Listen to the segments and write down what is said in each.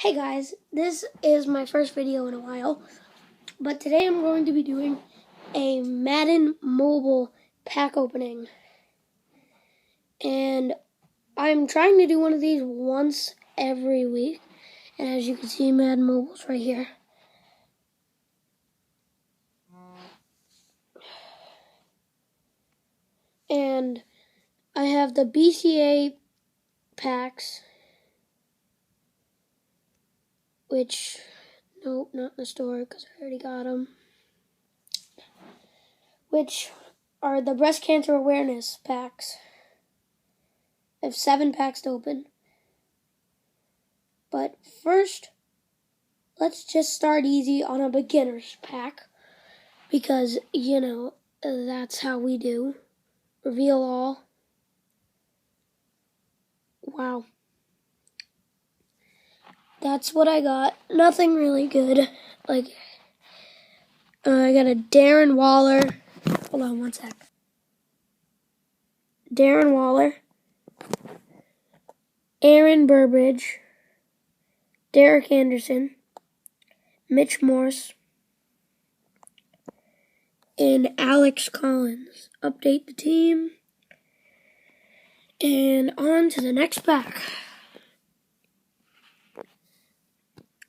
Hey guys, this is my first video in a while, but today I'm going to be doing a Madden mobile pack opening. And I'm trying to do one of these once every week. And as you can see, Madden mobile's right here. And I have the BCA packs, which, nope, not in the store because I already got them, which are the breast cancer awareness packs. I have 7 packs to open. But first, let's just start easy on a beginner's pack, because, you know, that's how we do. Reveal all. Wow. That's what I got. Nothing really good. I got a Darren Waller. Hold on one sec. Darren Waller. Aaron Burbridge. Derek Anderson. Mitch Morse. And Alex Collins. Update the team. And on to the next pack,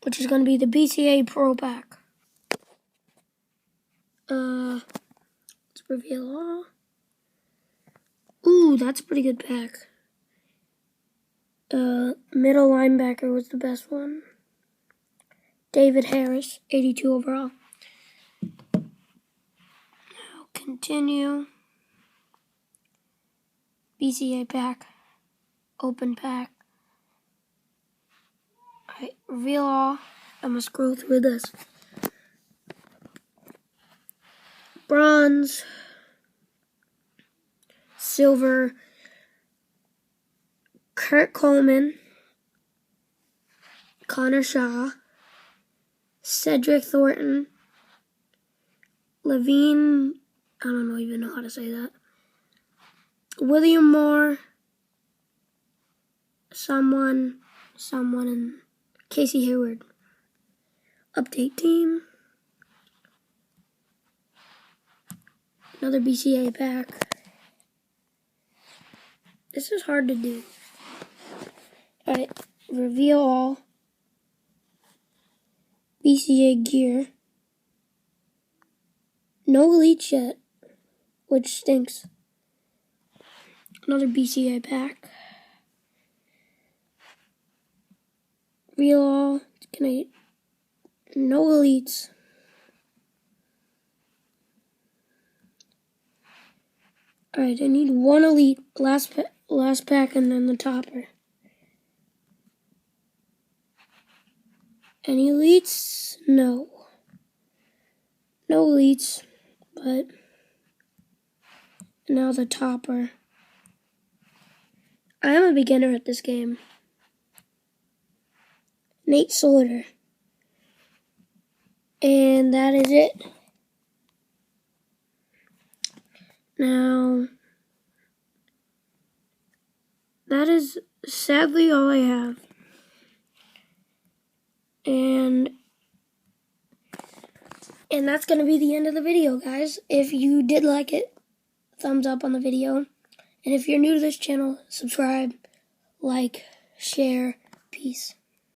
which is going to be the BCA Pro pack. Let's reveal all. Ooh, that's a pretty good pack. Middle linebacker was the best one. David Harris, 82 overall. Now continue. BCA pack. Open pack. Alright, reveal all. I must scroll through this. Bronze. Silver. Kurt Coleman. Connor Shaw. Cedric Thornton. Levine. I don't even know how to say that. William Moore. Someone, and Casey Hayward. Update team. Another BCA pack. This is hard to do. Alright, reveal all. BCA gear. No elites yet, which stinks. Another BCA pack. Reveal all. No elites. Alright, I need one elite. Last pack and then the topper. Any elites? No. No elites, but now the topper. I am a beginner at this game. Nate Solder. And that is it. Now, that is sadly all I have. And that's going to be the end of the video, guys. If you did like it, thumbs up on the video. And if you're new to this channel, subscribe, like, share. Peace.